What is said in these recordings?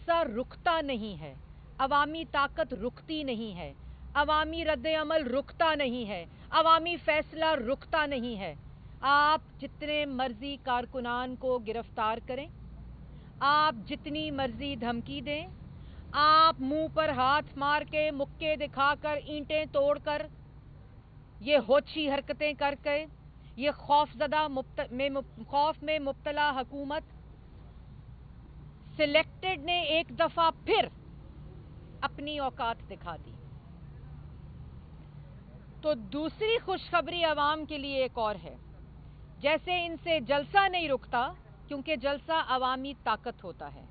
जलसा रुकता नहीं है, अवामी ताकत रुकती नहीं है, अवामी रद्द अमल रुकता नहीं है, अवामी फैसला रुकता नहीं है। आप जितने मर्जी कारकुनान को गिरफ्तार करें, आप जितनी मर्जी धमकी दें, आप मुंह पर हाथ मार के, मुक्के दिखाकर, ईंटें तोड़कर, ये होची हरकतें करके, ये खौफ में मुब्तला हुकूमत सिलेक्टेड ने एक दफा फिर अपनी औकात दिखा दी। तो दूसरी खुशखबरी अवाम के लिए एक और है। जैसे इनसे जलसा नहीं रुकता, क्योंकि जलसा अवामी ताकत होता है,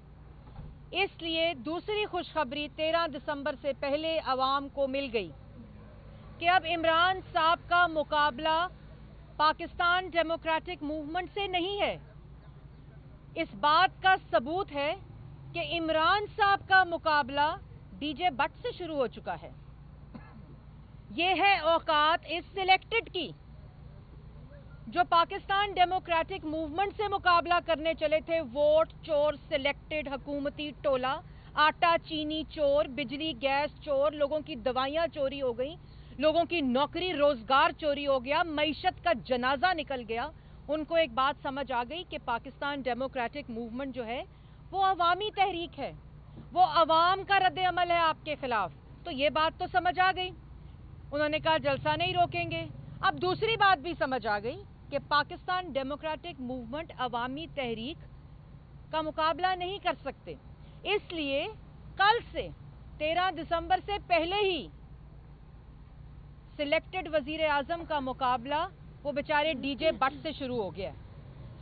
इसलिए दूसरी खुशखबरी 13 दिसंबर से पहले अवाम को मिल गई कि अब इमरान साहब का मुकाबला पाकिस्तान डेमोक्रेटिक मूवमेंट से नहीं है। इस बात का सबूत है कि इमरान साहब का मुकाबला डीजे भट्ट से शुरू हो चुका है। ये है औकात इस सिलेक्टेड की, जो पाकिस्तान डेमोक्रेटिक मूवमेंट से मुकाबला करने चले थे। वोट चोर सिलेक्टेड हुकूमती टोला, आटा चीनी चोर, बिजली गैस चोर, लोगों की दवाइयां चोरी हो गई, लोगों की नौकरी रोजगार चोरी हो गया, मईशत का जनाजा निकल गया। उनको एक बात समझ आ गई कि पाकिस्तान डेमोक्रेटिक मूवमेंट जो है वो अवामी तहरीक है, वो अवाम का रद्द अमल है आपके खिलाफ। तो ये बात तो समझ आ गई। उन्होंने कहा जलसा नहीं रोकेंगे। अब दूसरी बात भी समझ आ गई कि पाकिस्तान डेमोक्रेटिक मूवमेंट अवामी तहरीक का मुकाबला नहीं कर सकते, इसलिए कल से 13 दिसंबर से पहले ही सिलेक्टेड वजीर आजम का मुकाबला वो बेचारे डीजे भट्ट से शुरू हो गया।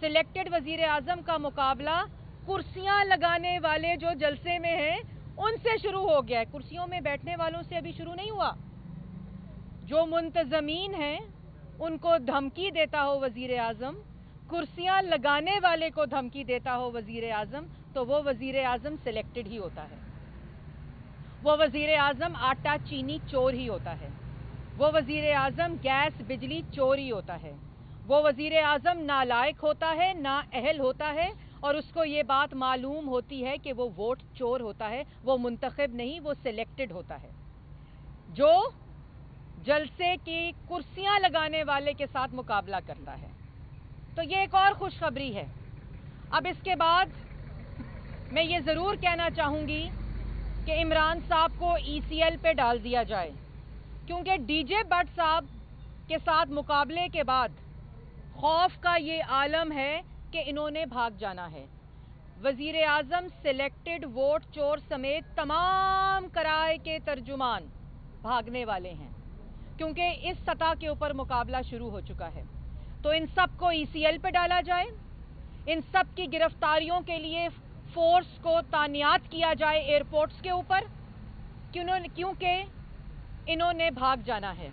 सिलेक्टेड वजीर आजम का मुकाबला कुर्सियां लगाने वाले जो जलसे में हैं उनसे शुरू हो गया है। कुर्सियों में बैठने वालों से अभी शुरू नहीं हुआ। जो मुंतजमीन हैं उनको धमकी देता हो वजीर आजम, कुर्सियां लगाने वाले को धमकी देता हो वजीर आजम, तो वो वजीर आजम सिलेक्टेड ही होता है। वो वजीर आजम आटा चीनी चोर ही होता है। वो वजीर आजम गैस बिजली चोर ही होता है। वो वजीर आजम नालायक होता है, नाअहल होता है, और उसको ये बात मालूम होती है कि वो वोट चोर होता है। वो मुंतखब नहीं, वो सिलेक्टेड होता है, जो जलसे की कुर्सियां लगाने वाले के साथ मुकाबला करता है। तो ये एक और खुशखबरी है। अब इसके बाद मैं ये ज़रूर कहना चाहूँगी कि इमरान साहब को ECL पे डाल दिया जाए, क्योंकि डीजे भट्ट साहब के साथ मुकाबले के बाद खौफ का ये आलम है कि इन्होंने भाग जाना है। वजीर आजम सिलेक्टेड, वोट चोर समेत तमाम कराए के तर्जुमान भागने वाले हैं, क्योंकि इस सतह के ऊपर मुकाबला शुरू हो चुका है। तो इन सब को ECL पे डाला जाए, इन सब की गिरफ्तारियों के लिए फोर्स को तानियात किया जाए एयरपोर्ट्स के ऊपर, क्योंकि इन्होंने भाग जाना है।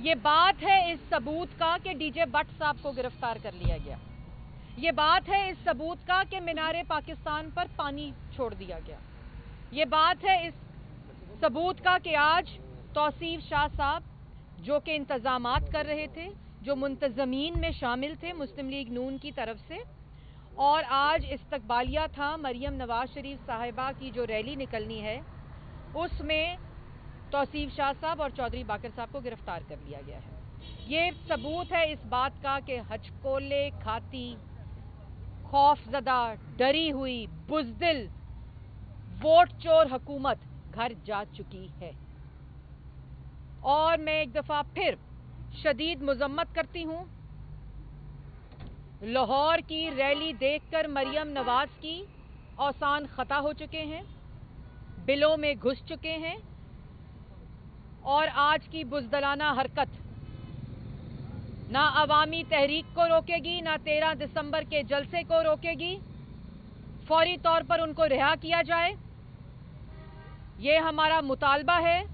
ये बात है इस सबूत का कि डीजे भट्ट साहब को गिरफ्तार कर लिया गया। ये बात है इस सबूत का कि मीनारे पाकिस्तान पर पानी छोड़ दिया गया। ये बात है इस सबूत का कि आज तौसीफ शाह साहब, जो कि इंतजामात कर रहे थे, जो मुंतजमीन में शामिल थे मुस्लिम लीग नून की तरफ से, और आज इस्तकबालिया था मरियम नवाज शरीफ साहिबा की जो रैली निकलनी है, उसमें तौसीफ शाह साहब और चौधरी बाकर साहब को गिरफ्तार कर लिया गया है। ये सबूत है इस बात का कि हचकोले खाती, खौफजदा, डरी हुई, बुज़दिल, वोट चोर हुकूमत घर जा चुकी है। और मैं एक दफा फिर शदीद मुजम्मत करती हूं, लाहौर की रैली देखकर मरियम नवाज की औसान खता हो चुके हैं, बिलों में घुस चुके हैं, और आज की बुज़दिलाना हरकत ना अवामी तहरीक को रोकेगी, ना 13 दिसंबर के जलसे को रोकेगी। फौरी तौर पर उनको रिहा किया जाए, ये हमारा मुतालबा है।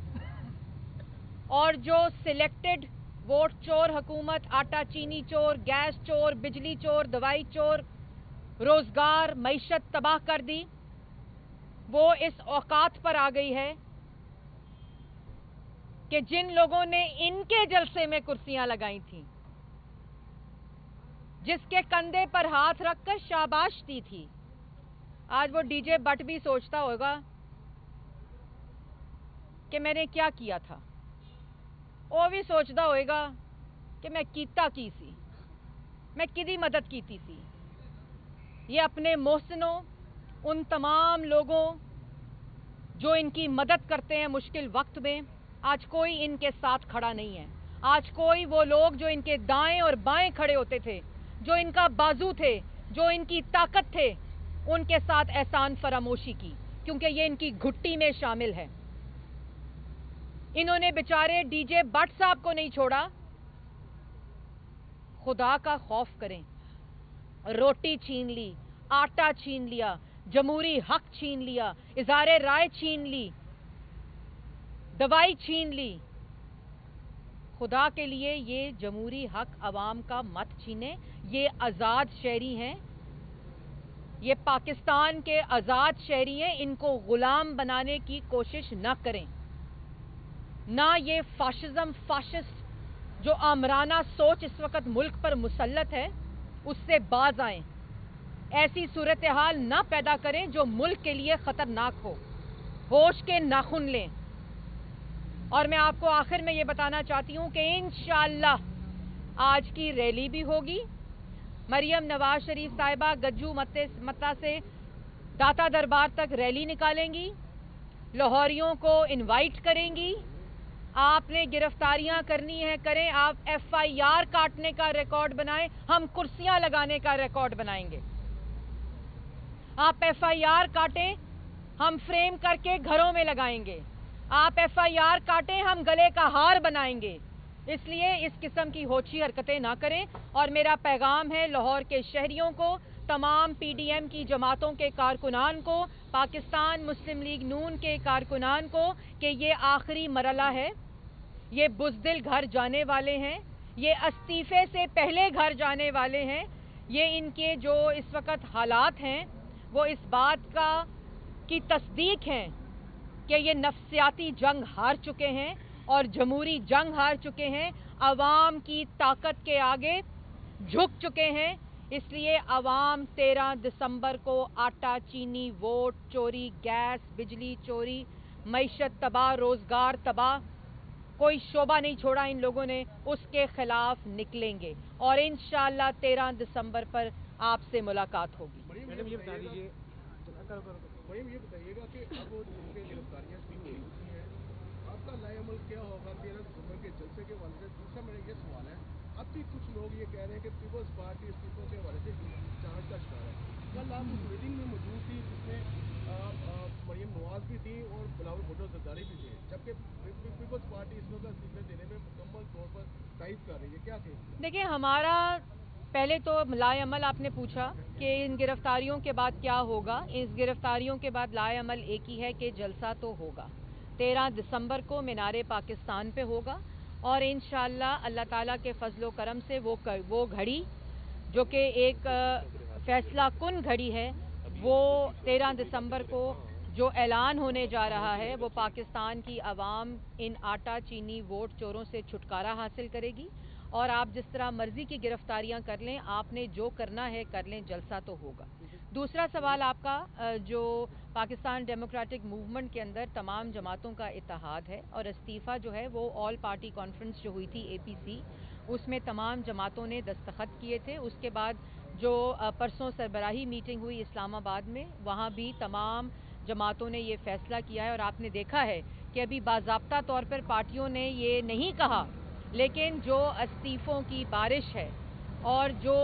और जो सिलेक्टेड वोट चोर हुकूमत आटा चीनी चोर, गैस चोर, बिजली चोर, दवाई चोर, रोजगार मईशत तबाह कर दी, वो इस औकात पर आ गई है कि जिन लोगों ने इनके जलसे में कुर्सियां लगाई थीं, जिसके कंधे पर हाथ रखकर शाबाश दी थी, आज वो डीजे बट भी सोचता होगा कि मैंने क्या किया था, वो भी सोचता होएगा कि मैं कीता की सी, मैं किदी मदद कीती सी। ये अपने मोहसिनों, उन तमाम लोगों जो इनकी मदद करते हैं मुश्किल वक्त में, आज कोई इनके साथ खड़ा नहीं है। आज कोई वो लोग जो इनके दाएं और बाएं खड़े होते थे, जो इनका बाजू थे, जो इनकी ताकत थे, उनके साथ एहसान फरामोशी की, क्योंकि ये इनकी घुट्टी में शामिल है। इन्होंने बेचारे डीजे भट्ट साहब को नहीं छोड़ा। खुदा का खौफ करें। रोटी छीन ली, आटा छीन लिया, जमहूरी हक छीन लिया, इज़हारे राय छीन ली, दवाई छीन ली। खुदा के लिए ये जमहूरी हक अवाम का मत छीने। ये आज़ाद शहरी हैं, ये पाकिस्तान के आज़ाद शहरी हैं। इनको गुलाम बनाने की कोशिश न करें। ना ये फाशिज्म, फाशिस्ट जो आमराना सोच इस वक्त मुल्क पर मुसल्लत है, उससे बाज आएं। ऐसी सूरत हाल ना पैदा करें जो मुल्क के लिए खतरनाक हो। होश के नाखून लें। और मैं आपको आखिर में ये बताना चाहती हूँ कि इंशाअल्लाह आज की रैली भी होगी। मरियम नवाज शरीफ साहिबा गज्जू मत्ता से दाता दरबार तक रैली निकालेंगी, लाहौरियों को इनवाइट करेंगी। आपने गिरफ्तारियां करनी है करें, आप FIR काटने का रिकॉर्ड बनाएं, हम कुर्सियां लगाने का रिकॉर्ड बनाएंगे। आप FIR काटें, हम फ्रेम करके घरों में लगाएंगे। आप FIR काटें, हम गले का हार बनाएंगे। इसलिए इस किस्म की होची हरकतें ना करें। और मेरा पैगाम है लाहौर के शहरियों को, तमाम PDM की जमातों के कारकुनान को, पाकिस्तान मुस्लिम लीग नून के कारकुनान को, कि ये आखिरी मरला है। ये बुज़दिल घर जाने वाले हैं, ये इस्तीफे से पहले घर जाने वाले हैं। ये इनके जो इस वक्त हालात हैं वो इस बात की तस्दीक है कि ये नफ्सियाती जंग हार चुके हैं और जमहूरी जंग हार चुके हैं। अवाम की ताकत के आगे झुक चुके हैं। इसलिए अवाम 13 दिसंबर को आटा, चीनी, वोट चोरी, गैस, बिजली चोरी, मईशत तबाह, रोजगार तबाह, कोई शोबा नहीं छोड़ा इन लोगों ने, उसके खिलाफ निकलेंगे। और इंशाअल्लाह 13 दिसंबर पर आपसे मुलाकात होगी। मैडम ये बता दीजिए, ये बताइएगा कि अब उनके गिरफ्तारियां शुरू हो चुकी हैं, आपका लाएअमल क्या होगा 13 दिसंबर के जलसे के हवाले से? दूसरा मेरा ये सवाल है, अब भी कुछ लोग ये कह रहे हैं कि पीपल्स पार्टी इस्तीफों के हवाले से चार्ज का शिकार है। कल आप उस मीटिंग में मौजूद थी जिसमें मरियम नवाज भी थी और बिलावल भुट्टो जरदारी भी थे, जबकि पीपल्स पार्टी इस वक्त इस्तीफे देने में मुकम्मल तौर पर तायद कर रही है, क्या थे? देखिए, हमारा पहले तो लाएअमल आपने पूछा कि इन गिरफ्तारियों के बाद क्या होगा। इस गिरफ्तारियों के बाद लाएअमल एक ही है कि जलसा तो होगा। 13 दिसंबर को मीनारे पाकिस्तान पे होगा और इंशाअल्लाह अल्लाह ताला के फजलो करम से वो घड़ी जो कि एक फैसला कुन घड़ी है, वो 13 दिसंबर को जो ऐलान होने जा रहा है, वो पाकिस्तान की आवाम इन आटा, चीनी, वोट चोरों से छुटकारा हासिल करेगी। और आप जिस तरह मर्जी की गिरफ्तारियां कर लें, आपने जो करना है कर लें, जलसा तो होगा। दूसरा सवाल आपका, जो पाकिस्तान डेमोक्रेटिक मूवमेंट के अंदर तमाम जमातों का इत्तेहाद है और इस्तीफ़ा जो है वो ऑल पार्टी कॉन्फ्रेंस जो हुई थी APC, उसमें तमाम जमातों ने दस्तखत किए थे। उसके बाद जो परसों सरबराही मीटिंग हुई इस्लामाबाद में, वहाँ भी तमाम जमातों ने ये फैसला किया है। और आपने देखा है कि अभी बाज़ाब्ता तौर पर पार्टियों ने ये नहीं कहा, लेकिन जो इस्तीफ़ों की बारिश है और जो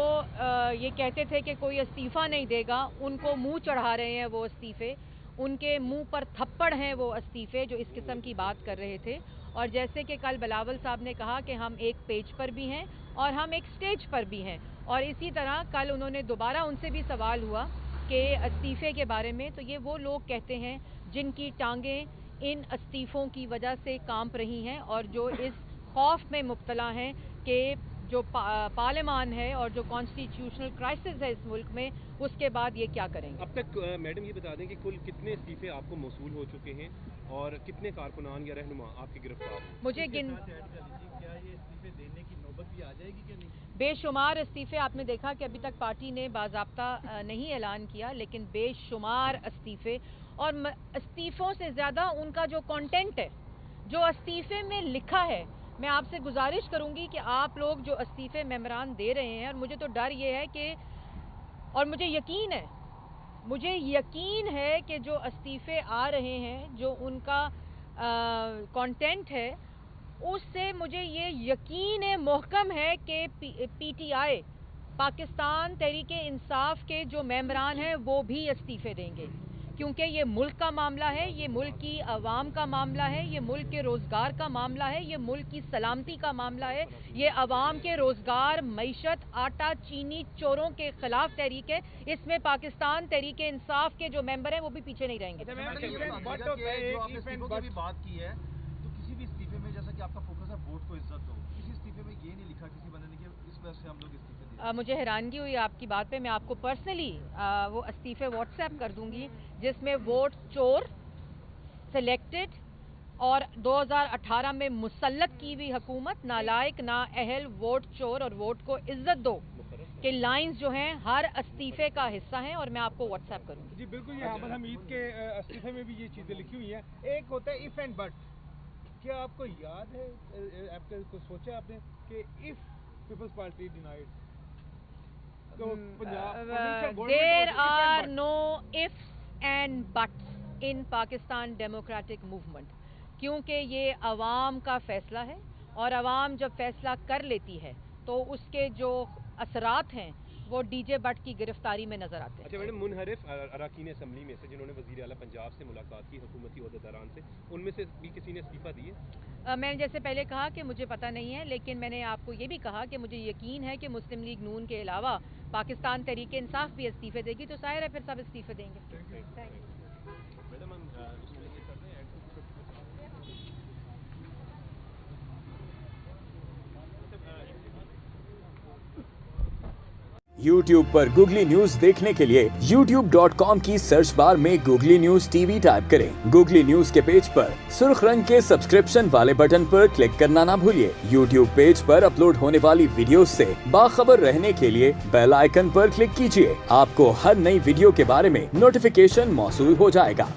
ये कहते थे कि कोई इस्तीफ़ा नहीं देगा, उनको मुंह चढ़ा रहे हैं वो इस्तीफ़े, उनके मुंह पर थप्पड़ हैं वो इस्तीफ़े जो इस किस्म की बात कर रहे थे। और जैसे कि कल बिलावल साहब ने कहा कि हम एक पेज पर भी हैं और हम एक स्टेज पर भी हैं, और इसी तरह कल उन्होंने दोबारा उनसे भी सवाल हुआ कि इस्तीफ़े के बारे में, तो ये वो लोग कहते हैं जिनकी टांगें इन इस्तीफ़ों की वजह से कांप रही हैं और जो इस खौफ में मुब्तला हैं कि जो पार्लियामान है और जो कॉन्स्टिट्यूशनल क्राइसिस है इस मुल्क में, उसके बाद ये क्या करेंगे। अब तक मैडम ये बता दें कि कुल कितने इस्तीफे आपको मौसूल हो चुके हैं और कितने कारकुनान या रहनुमा आपके गिरफ्तार हैं? मुझे क्या ये इस्तीफे देने की नौबत भी आ जाएगी कि नहीं? बेशुमार इस्तीफे आपने देखा कि अभी तक पार्टी ने बाज़ाब्ता नहीं ऐलान किया, लेकिन बेशुमार इस्तीफे, और इस्तीफों से ज़्यादा उनका जो कंटेंट है, जो इस्तीफे में लिखा है, मैं आपसे गुजारिश करूंगी कि आप लोग जो इस्तीफे मेमोरान दे रहे हैं, और मुझे तो डर ये है कि, और मुझे यकीन है कि जो इस्तीफे आ रहे हैं, जो उनका कंटेंट है, उससे मुझे ये यकीन है, मोहकम है कि पीटीआई, पाकिस्तान तहरीक इंसाफ के जो मेंबरान हैं वो भी इस्तीफे देंगे, क्योंकि ये मुल्क का मामला है, ये मुल्क की आवाम का मामला है, ये मुल्क के रोज़गार का मामला है, ये मुल्क की सलामती का मामला है, ये आवाम के रोज़गार, मईशत, आटा, चीनी चोरों के खिलाफ तहरीक है। इसमें पाकिस्तान तहरीक इंसाफ के जो मेंबर हैं वो भी पीछे नहीं रहेंगे। बात की है तो किसी भी इस्तीफे में, जैसा कि आपका फोकस है वोट को इज्जत दो, किसी इस्तीफे में ये नहीं लिखा किसी बंदे ने कि इस वजह से हम लोग इस्तीफे दें। मुझे हैरानगी हुई आपकी बात पे। मैं आपको पर्सनली वो इस्तीफे व्हाट्सएप कर दूंगी, जिसमें वोट चोर, सिलेक्टेड और 2018 में मुसल्लत की हुई हुकूमत, नालायक, नाअहल, वोट चोर और वोट को इज्जत दो के लाइंस जो हैं हर इस्तीफे का हिस्सा हैं, और मैं आपको व्हाट्सएप करूंगी। जी बिल्कुल, ये अहमद हमीद के इस्तीफे में भी ये चीज़ें लिखी हुई हैं। एक होता है इफ एंड बट, क्या आपको याद है, आपने को सोचा आपने कि if peoples Party denied to Punjab, there are no ifs and buts in Pakistan Democratic Movement, क्योंकि ये अवाम का फैसला है, और अवाम जब फैसला कर लेती है तो उसके जो असरात हैं वो डीजे बट की गिरफ्तारी में नजर आते हैं। अच्छा मैडम, मुनहरिफ अरकान असम्बली में से जिन्होंने वज़ीर आला पंजाब से मुलाकात की हुकूमती ओहदेदारान से, उनमें से भी किसी ने इस्तीफा दिए? मैंने जैसे पहले कहा कि मुझे पता नहीं है, लेकिन मैंने आपको ये भी कहा कि मुझे यकीन है कि मुस्लिम लीग नून के अलावा पाकिस्तान तहरीक इंसाफ भी इस्तीफे देगी, तो जाहिर है फिर सब इस्तीफे देंगे। मैडम हम YouTube पर गूगली न्यूज देखने के लिए youtube.com की सर्च बार में गूगली न्यूज टीवी टाइप करें। गूगली न्यूज के पेज पर सुर्ख रंग के सब्सक्रिप्शन वाले बटन पर क्लिक करना ना भूलिए। YouTube पेज पर अपलोड होने वाली वीडियोस से बाखबर रहने के लिए बेल आइकन पर क्लिक कीजिए। आपको हर नई वीडियो के बारे में नोटिफिकेशन मौसूल हो जाएगा।